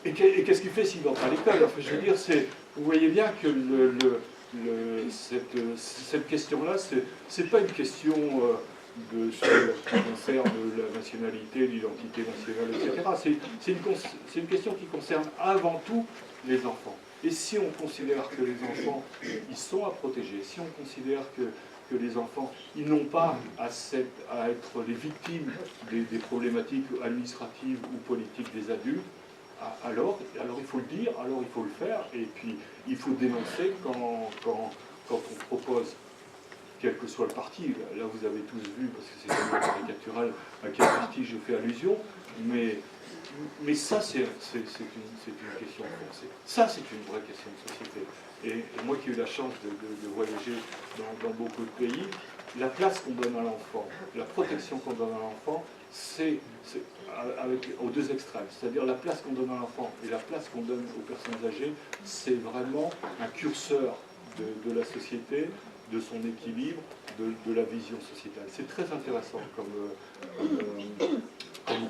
Et qu'est-ce qu'il fait s'il ne va pas à l'école? Enfin, je veux dire, vous voyez bien que cette question-là, c'est pas une question qui concerne la nationalité, l'identité nationale, etc. C'est une question qui concerne avant tout les enfants. Et si on considère que les enfants, ils sont à protéger, si on considère que les enfants, ils n'ont pas à être les victimes des problématiques administratives ou politiques des adultes, alors il faut le dire, alors il faut le faire, et puis il faut dénoncer quand on propose, quel que soit le parti, là vous avez tous vu, parce que c'est tellement caricatural à quel parti je fais allusion, mais ça c'est une question de pensée. Ça c'est une vraie question de société. Et moi qui ai eu la chance de voyager dans beaucoup de pays, la place qu'on donne à l'enfant, la protection qu'on donne à l'enfant, c'est aux deux extrêmes. C'est-à-dire la place qu'on donne à l'enfant et la place qu'on donne aux personnes âgées, c'est vraiment un curseur de la société, de son équilibre, de la vision sociétale. C'est très intéressant comme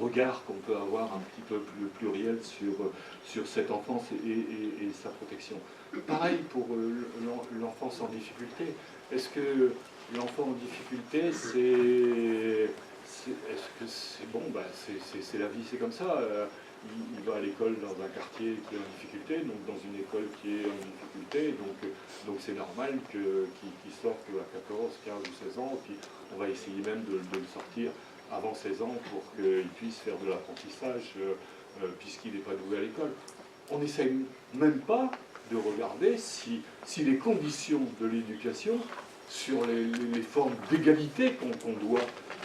regard qu'on peut avoir un petit peu plus pluriel sur cette enfance et sa protection. Pareil pour l'enfance en difficulté. Est-ce que l'enfant en difficulté, est-ce que c'est bon, c'est la vie, c'est comme ça. Il va à l'école dans un quartier qui est en difficulté, donc dans une école qui est en difficulté, donc c'est normal qu'il sorte à 14, 15 ou 16 ans, puis on va essayer même de le sortir avant 16 ans pour qu'il puisse faire de l'apprentissage puisqu'il n'est pas doué à l'école. On n'essaye même pas de regarder si les conditions de l'éducation sur les formes d'égalité qu'on doit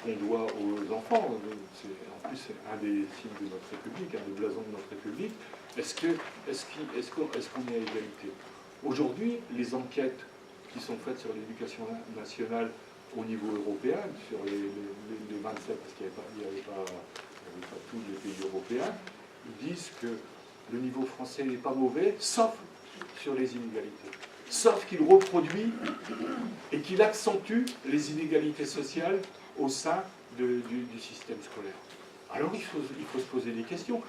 aux enfants, en plus c'est un des signes de notre République, un des blasons de notre République, est-ce qu'on est à égalité? Aujourd'hui, les enquêtes qui sont faites sur l'éducation nationale au niveau européen, sur les 27, parce qu'il n'y avait pas tous les pays européens, ils disent que le niveau français n'est pas mauvais, sauf sur les inégalités. Sauf qu'il reproduit et qu'il accentue les inégalités sociales au sein du système scolaire. Alors il faut se poser des questions.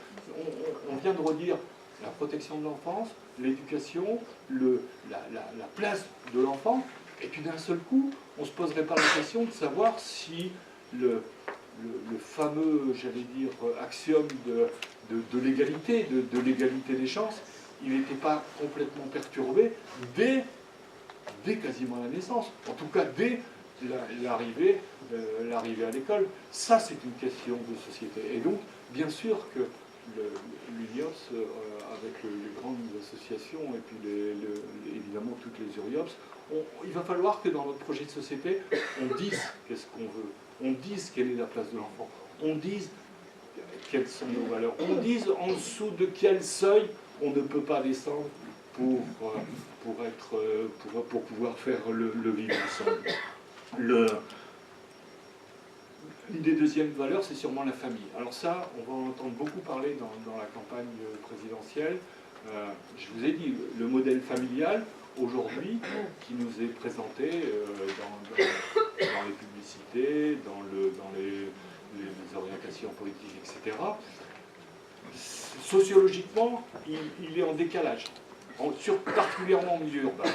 On vient de redire la protection de l'enfance, l'éducation, la place de l'enfant, et puis d'un seul coup, on ne se poserait pas la question de savoir si le fameux, j'allais dire, axiome de l'égalité, de l'égalité des chances, il n'était pas complètement perturbé dès quasiment la naissance, en tout cas dès l'arrivée à l'école. Ça, c'est une question de société. Et donc, bien sûr que l'UNIOPS, avec les grandes associations et puis évidemment toutes les URIOPS, il va falloir que dans notre projet de société, on dise qu'est-ce qu'on veut, on dise quelle est la place de l'enfant, on dise quelles sont nos valeurs, on dise en dessous de quel seuil on ne peut pas descendre pour pouvoir faire le vivre ensemble. Une des deuxièmes valeurs, c'est sûrement la famille. Alors ça, on va en entendre beaucoup parler dans la campagne présidentielle. Je vous ai dit, le modèle familial, aujourd'hui, qui nous est présenté dans les publicités, dans les orientations politiques, etc., sociologiquement, il est en décalage. Particulièrement en milieu urbain.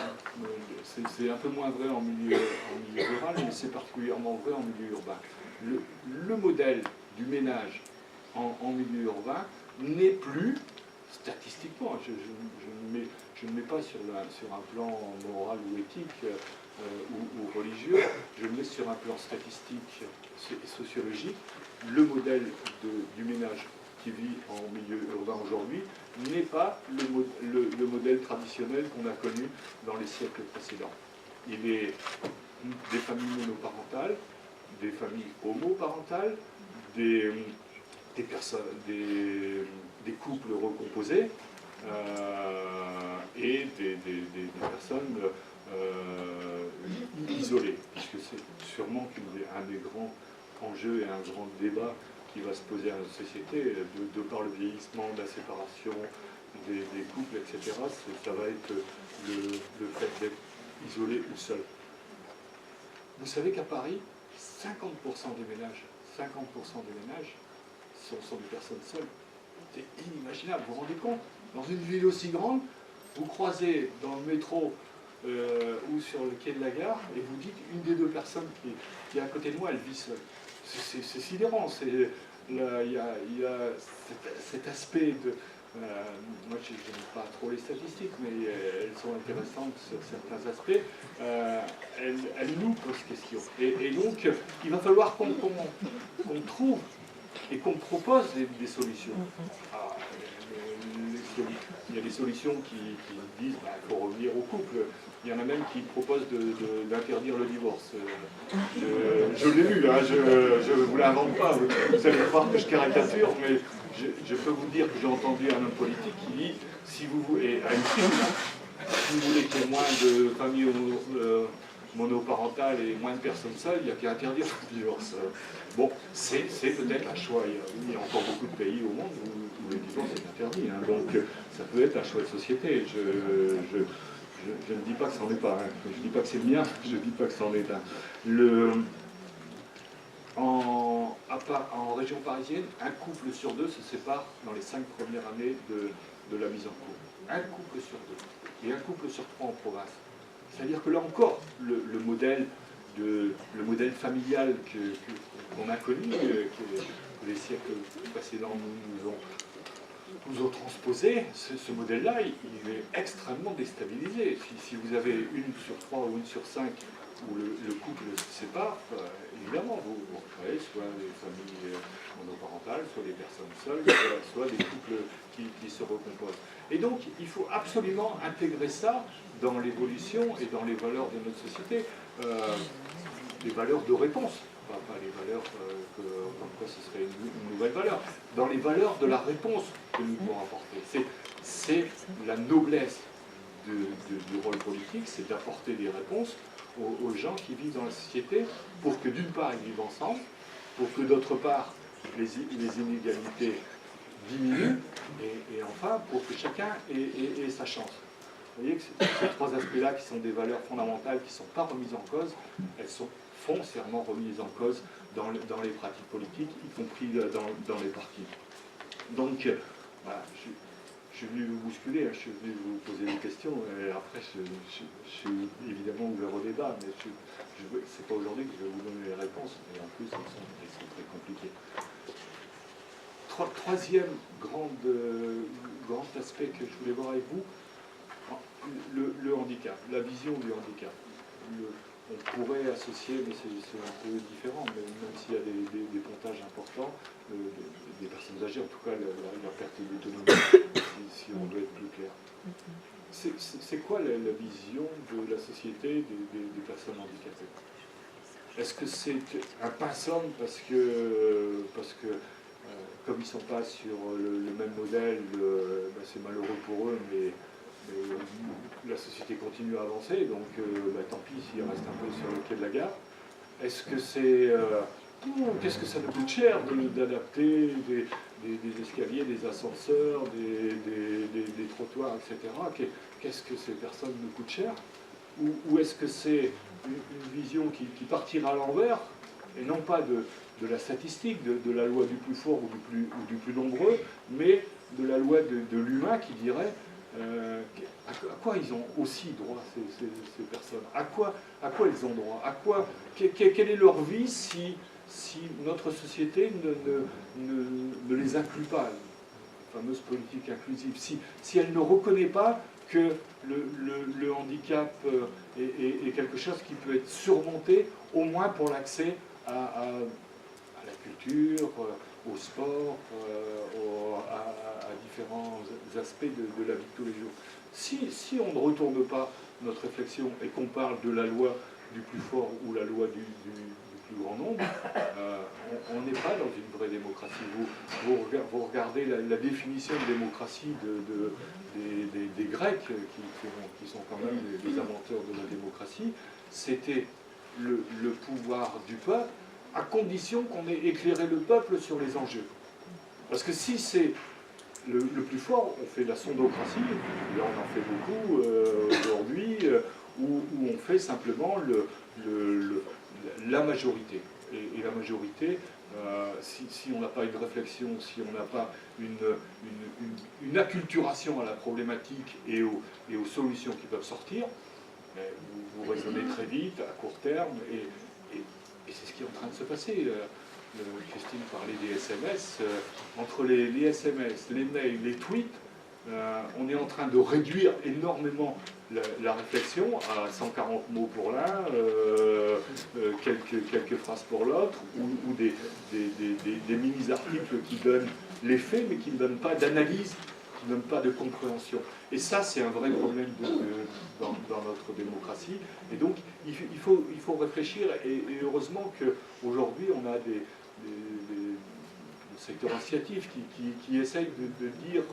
C'est un peu moins vrai en milieu rural, mais c'est particulièrement vrai en milieu urbain. Le modèle du ménage en milieu urbain n'est plus, statistiquement, je ne mets pas sur un plan moral ou éthique ou religieux, je le mets sur un plan statistique et sociologique, le modèle du ménage qui vit en milieu urbain aujourd'hui n'est pas le modèle traditionnel qu'on a connu dans les siècles précédents. Il est des familles monoparentales, des familles homoparentales, des couples recomposés et des personnes isolées, puisque c'est sûrement un des grands enjeux et un grand débat qui va se poser à la société, de par le vieillissement, la séparation des couples, etc., ça va être le fait d'être isolé ou seul. Vous savez qu'à Paris, 50% des ménages sont des personnes seules. C'est inimaginable, vous vous rendez compte? Dans une ville aussi grande, vous croisez dans le métro ou sur le quai de la gare, et vous dites une des deux personnes qui est à côté de moi, elle vit seule. C'est sidérant. Il y a cet aspect de... moi, je n'aime pas trop les statistiques, mais elles sont intéressantes sur certains aspects. Elles nous posent question. Et donc, il va falloir qu'on trouve et qu'on propose des solutions. Alors, il y a des solutions qui disent qu'il faut revenir au couple. Il y en a même qui proposent d'interdire le divorce. Je l'ai lu, hein, je ne vous l'invente pas. Vous allez croire que je caricature, mais je peux vous dire que j'ai entendu un homme politique qui dit, si vous voulez, à une tribune, si vous voulez qu'il y ait moins de familles monoparentales et moins de personnes seules, il n'y a qu'à interdire le divorce. Bon, c'est peut-être un choix. Il y a encore beaucoup de pays au monde où le divorce est interdit. Hein, donc ça peut être un choix de société. Je ne dis pas que c'en est pas un. Je ne dis pas que c'est le mien, je ne dis pas que c'en est un. En région parisienne, un couple sur deux se sépare dans les 5 premières années de la mise en couple. Un couple sur deux. Et un couple sur 3 en province. C'est-à-dire que là encore, le modèle familial qu'on a connu, que les siècles précédents nous ont transposé, ce modèle-là, il est extrêmement déstabilisé. Si vous avez une sur 3 ou une sur 5 où le couple se sépare, évidemment, vous créez soit des familles monoparentales, soit des personnes seules, soit des couples qui se recomposent. Et donc, il faut absolument intégrer ça dans l'évolution et dans les valeurs de notre société, les valeurs de réponse, pas les valeurs comme quoi ce serait une nouvelle valeur, dans les valeurs de la réponse que nous devons apporter. C'est la noblesse du rôle politique, c'est d'apporter des réponses aux gens qui vivent dans la société pour que d'une part ils vivent ensemble, pour que d'autre part les inégalités diminuent et enfin pour que chacun ait sa chance. Vous voyez que ces 3 aspects-là qui sont des valeurs fondamentales qui ne sont pas remises en cause, elles sont foncièrement remises en cause dans les pratiques politiques, y compris dans les partis. Donc, voilà, je suis venu vous bousculer, hein, je suis venu vous poser des questions, et après je suis évidemment ouvert au débat, mais c'est pas aujourd'hui que je vais vous donner les réponses, mais en plus elles sont très compliquées. Troisième grand aspect que je voulais voir avec vous, le handicap, la vision du handicap. On pourrait associer, mais c'est un peu différent, même s'il y a des pontages importants, des personnes âgées, en tout cas la perte d'autonomie, si on doit être plus clair. C'est quoi la vision de la société des personnes handicapées? Est-ce que c'est un pinceau parce que comme ils ne sont pas sur le même modèle, c'est malheureux pour eux, mais la société continue à avancer, donc tant pis s'ils restent un peu sur le quai de la gare. Est-ce que c'est... qu'est-ce que ça nous coûte cher d'adapter des escaliers, des ascenseurs, des trottoirs, etc. Qu'est-ce que ces personnes nous coûtent cher? Ou est-ce que c'est une vision qui partira à l'envers, et non pas de la statistique, de la loi du plus fort ou du plus nombreux, mais de la loi de l'humain qui dirait à quoi ils ont aussi droit, ces personnes, à quoi ils ont droit, quelle est leur vie si notre société ne les inclut pas, la fameuse politique inclusive, si elle ne reconnaît pas que le handicap est quelque chose qui peut être surmonté, au moins pour l'accès à la culture, au sport, à différents aspects de la vie de tous les jours. Si on ne retourne pas notre réflexion et qu'on parle de la loi du plus fort ou la loi du plus grand nombre, on n'est pas dans une vraie démocratie. Vous regardez la définition de démocratie des Grecs, qui sont quand même les inventeurs de la démocratie, c'était le pouvoir du peuple, à condition qu'on ait éclairé le peuple sur les enjeux. Parce que si c'est le plus fort, on fait de la sondocratie, là on en fait beaucoup aujourd'hui, où on fait simplement la majorité. Et la majorité, si on n'a pas une réflexion, si on n'a pas une acculturation à la problématique et aux solutions qui peuvent sortir, vous raisonnez très vite, à court terme, et c'est ce qui est en train de se passer. Christine parlait des SMS. Entre les SMS, les mails, les tweets, on est en train de réduire énormément la réflexion à 140 mots pour l'un, quelques phrases pour l'autre, ou des mini-articles qui donnent les faits, mais qui ne donnent pas d'analyse, qui ne donnent pas de compréhension. Et ça, c'est un vrai problème dans notre démocratie. Et donc, il faut réfléchir, et heureusement qu'aujourd'hui, on a des secteurs associatifs qui essayent de dire,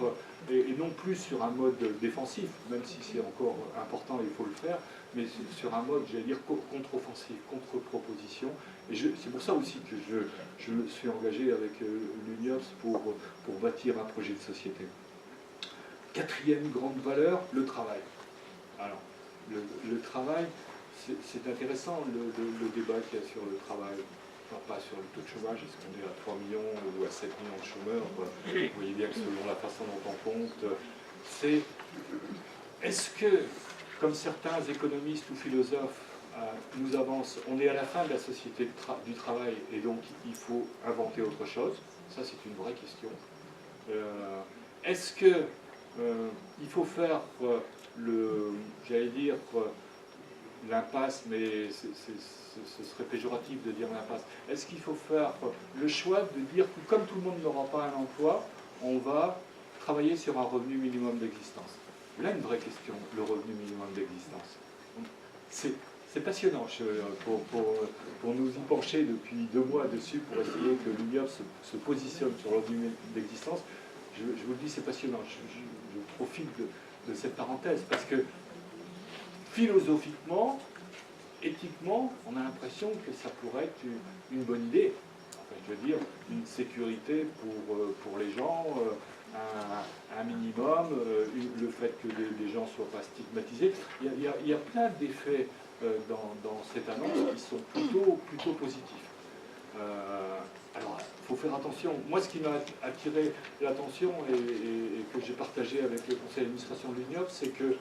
et non plus sur un mode défensif, même si c'est encore important et il faut le faire, mais sur un mode, j'allais dire, contre-offensif, contre-proposition. Et c'est pour ça aussi que je me suis engagé avec l'UNIOPS pour bâtir un projet de société. Quatrième grande valeur, le travail. Alors, le travail, c'est intéressant le débat qu'il y a sur le travail. Enfin, pas sur le taux de chômage, est-ce qu'on est à 3 millions ou à 7 millions de chômeurs? Vous voyez bien que selon la façon dont on compte, c'est est-ce que, comme certains économistes ou philosophes nous avancent, on est à la fin de la société du travail et donc il faut inventer autre chose? Ça, c'est une vraie question. Est-ce que il faut faire j'allais dire, l'impasse, mais ce serait péjoratif de dire l'impasse. Est-ce qu'il faut faire le choix de dire que comme tout le monde n'aura pas un emploi, on va travailler sur un revenu minimum d'existence? Là, une vraie question, le revenu minimum d'existence. C'est passionnant pour nous y pencher depuis 2 mois dessus, pour essayer que l'UNIOPS se positionne sur le revenu d'existence. Je vous le dis, c'est passionnant. Je profite de cette parenthèse, parce que philosophiquement, éthiquement, on a l'impression que ça pourrait être une bonne idée. Enfin, je veux dire, une sécurité pour les gens, un minimum, le fait que les gens ne soient pas stigmatisés. Il y a plein d'effets dans cette annonce qui sont plutôt positifs. Alors, il faut faire attention. Moi, ce qui m'a attiré l'attention et que j'ai partagé avec le conseil d'administration de l'UNIOPS, c'est que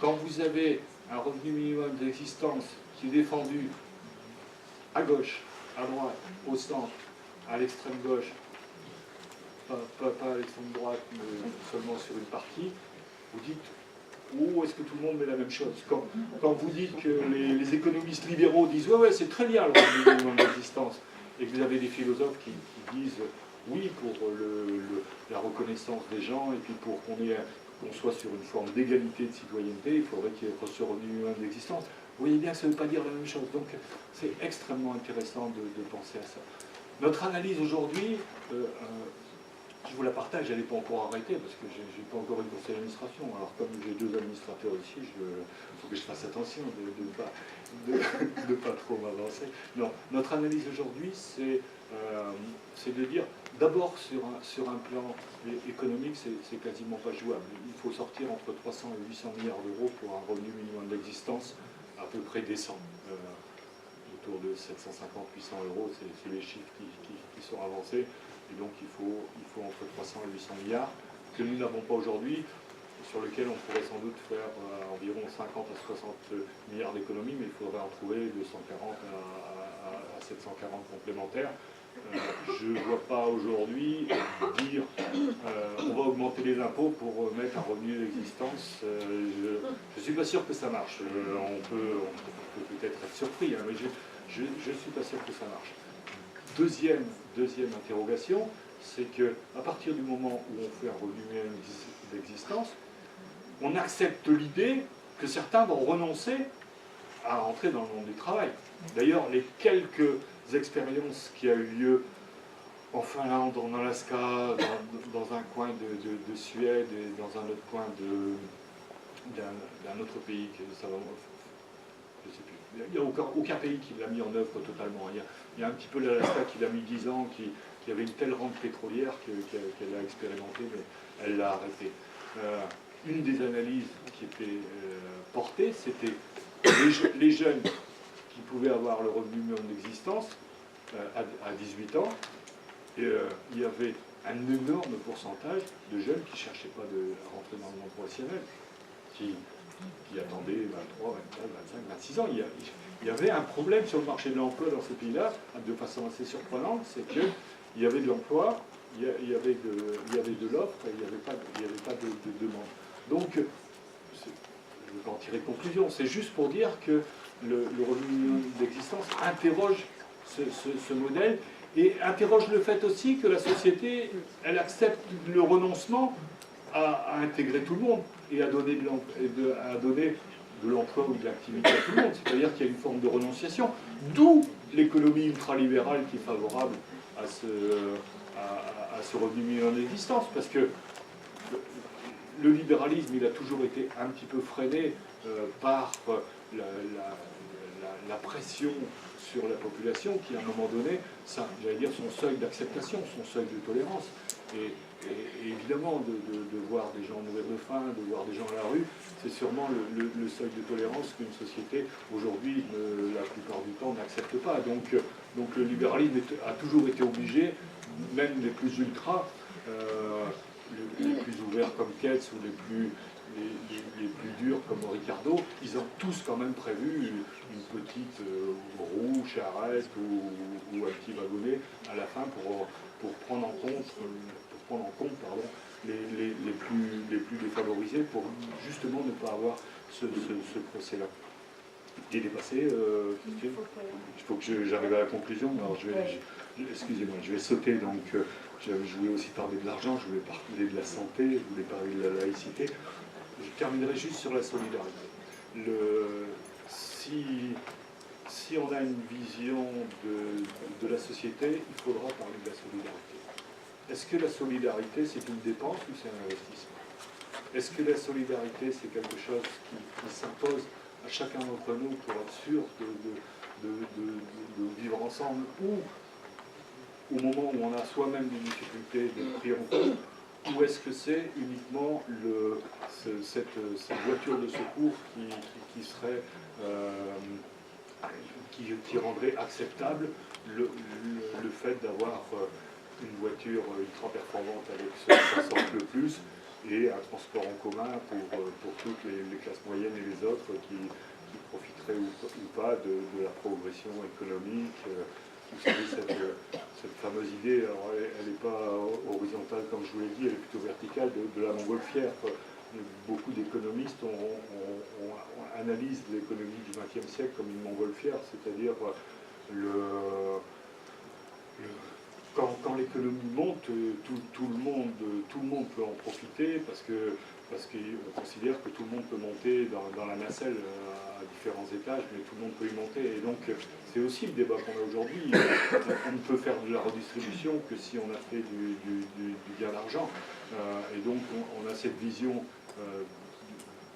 quand vous avez un revenu minimum d'existence qui est défendu à gauche, à droite, au centre, à l'extrême gauche, pas à l'extrême droite, mais seulement sur une partie, vous dites, oh, est-ce que tout le monde met la même chose? Quand vous dites que les économistes libéraux disent, ouais, c'est très bien le revenu minimum d'existence, et que vous avez des philosophes qui disent, oui, pour la reconnaissance des gens, et puis pour qu'on soit sur une forme d'égalité de citoyenneté, il faudrait qu'il y ait ce revenu minimum d'existence. Vous voyez bien que ça ne veut pas dire la même chose. Donc c'est extrêmement intéressant de penser à ça. Notre analyse aujourd'hui, je vous la partage, elle n'est pas encore arrêtée, parce que je n'ai pas encore une conseil d'administration. Alors comme j'ai 2 administrateurs ici, il faut que je fasse attention de ne pas trop m'avancer. Non, notre analyse aujourd'hui, c'est de dire, d'abord sur un plan économique, c'est quasiment pas jouable. Il faut sortir entre 300 et 800 milliards d'euros pour un revenu minimum d'existence à peu près décent. Autour de 750-800 euros, c'est les chiffres qui sont avancés. Et donc il faut entre 300 et 800 milliards que nous n'avons pas aujourd'hui, sur lequel on pourrait sans doute faire environ 50 à 60 milliards d'économies, mais il faudrait en trouver de 140 à 740 complémentaires. Je ne vois pas aujourd'hui dire on va augmenter les impôts pour mettre un revenu d'existence. Je ne suis pas sûr que ça marche. On peut peut-être être surpris, hein, mais je ne suis pas sûr que ça marche. Deuxième interrogation, c'est qu'à partir du moment où on fait un revenu minimum d'existence, on accepte l'idée que certains vont renoncer à rentrer dans le monde du travail. D'ailleurs, les quelques expériences qui a eu lieu en Finlande, en Alaska, dans un coin de Suède et dans un autre coin d'un autre pays, je ne sais plus. Il n'y a aucun pays qui l'a mis en œuvre totalement. Il y a un petit peu l'Alaska qui l'a mis 10 ans, qui avait une telle rente pétrolière qu'elle a expérimenté, mais elle l'a arrêté. Une des analyses qui était portée, c'était les jeunes qui pouvaient avoir le revenu minimum d'existence à 18 ans, et, il y avait un énorme pourcentage de jeunes qui ne cherchaient pas à rentrer dans le monde professionnel, qui attendaient 23, 24, 25, 26 ans. Il y avait un problème sur le marché de l'emploi dans ce pays-là, de façon assez surprenante, c'est qu'il y avait de l'emploi, il y avait de l'offre, et il n'y avait pas de demande. Donc, je ne veux pas en tirer de conclusion, c'est juste pour dire que le revenu minimum d'existence interroge ce modèle, et interroge le fait aussi que la société, elle accepte le renoncement à intégrer tout le monde et à donner de l'emploi ou de l'activité à tout le monde. C'est-à-dire qu'il y a une forme de renonciation, d'où l'économie ultralibérale qui est favorable à ce revenu minimum d'existence, parce que le libéralisme, il a toujours été un petit peu freiné par la pression sur la population qui, à un moment donné, j'allais dire son seuil d'acceptation, son seuil de tolérance. Et évidemment, de voir des gens mourir de faim, de voir des gens à la rue, c'est sûrement le seuil de tolérance qu'une société, aujourd'hui, la plupart du temps, n'accepte pas. Donc le libéralisme a toujours été obligé, même les plus ultras, les plus ouverts comme Ketz ou les plus durs comme Ricardo, ils ont tous quand même prévu une petite roue, charrette ou un petit wagonnet à la fin pour prendre en compte les plus défavorisés, pour justement ne pas avoir ce procès-là. J'ai dépassé, il faut que j'arrive à la conclusion. Alors excusez-moi, je vais sauter. Donc, je voulais aussi parler de l'argent, je voulais parler de la santé, je voulais parler de la laïcité. Je terminerai juste sur la solidarité. Si on a une vision de la société, il faudra parler de la solidarité. Est-ce que la solidarité, c'est une dépense ou c'est un investissement? Est-ce que la solidarité, c'est quelque chose qui s'impose à chacun d'entre nous pour être sûr de vivre ensemble, ou au moment où on a soi-même des difficultés d'être pris en compte, ou est-ce que c'est uniquement cette voiture de secours qui rendrait acceptable le fait d'avoir une voiture ultra performante avec ce qui sorte le plus, et un transport en commun pour toutes les classes moyennes et les autres qui profiteraient ou pas de la progression économique. Vous savez, cette fameuse idée, alors elle n'est pas horizontale comme je vous l'ai dit, elle est plutôt verticale, de la montgolfière. Beaucoup d'économistes analysent l'économie du XXe siècle comme une montgolfière, c'est-à-dire quand l'économie monte, tout le monde peut en profiter, parce qu'on considère que tout le monde peut monter dans la nacelle à différents étages, mais tout le monde peut y monter. Et donc, c'est aussi le débat qu'on a aujourd'hui. On ne peut faire de la redistribution que si on a fait du gain d'argent. Et donc, on a cette vision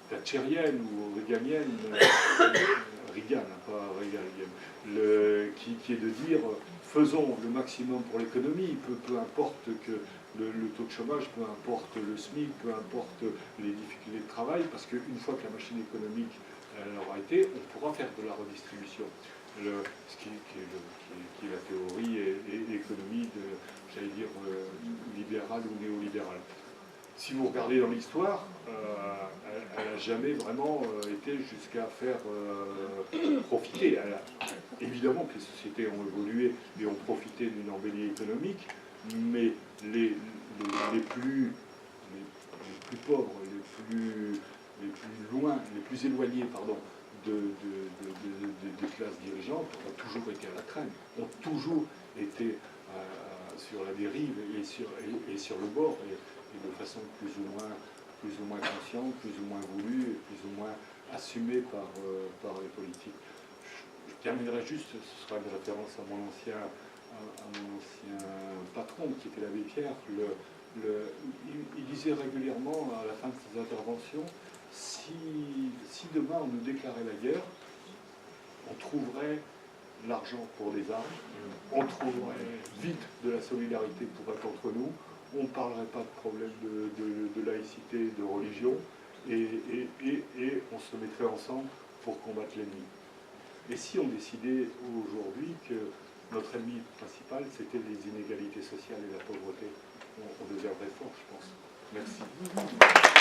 thatchérienne ou reaganienne, Reagan, pas Reagan, qui est de dire faisons le maximum pour l'économie, peu importe que le taux de chômage, peu importe le SMIC, peu importe les difficultés de travail, parce qu'une fois que la machine économique aura été, on pourra faire de la redistribution. Ce qui est la théorie et l'économie, j'allais dire, libérale ou néolibérale. Si vous regardez dans l'histoire, elle n'a jamais vraiment été jusqu'à faire profiter. Évidemment que les sociétés ont évolué et ont profité d'une embellie économique, mais les plus pauvres, les plus loin, les plus éloignés, pardon, des classes dirigeantes ont toujours été à la traîne, ont toujours été sur la dérive et sur le bord, et de façon plus ou moins consciente, plus ou moins voulue, et plus ou moins assumée par les politiques. Je terminerai juste, ce sera une référence à mon ancien patron, qui était l'abbé Pierre. Il disait régulièrement à la fin de ses interventions, si demain on nous déclarait la guerre, on trouverait l'argent pour les armes, on trouverait vite de la solidarité pour être entre nous, on ne parlerait pas de problème de laïcité, de religion, et on se mettrait ensemble pour combattre l'ennemi. Et si on décidait aujourd'hui que notre ennemi principal, c'était les inégalités sociales et la pauvreté. On les verrait fort, je pense. Merci.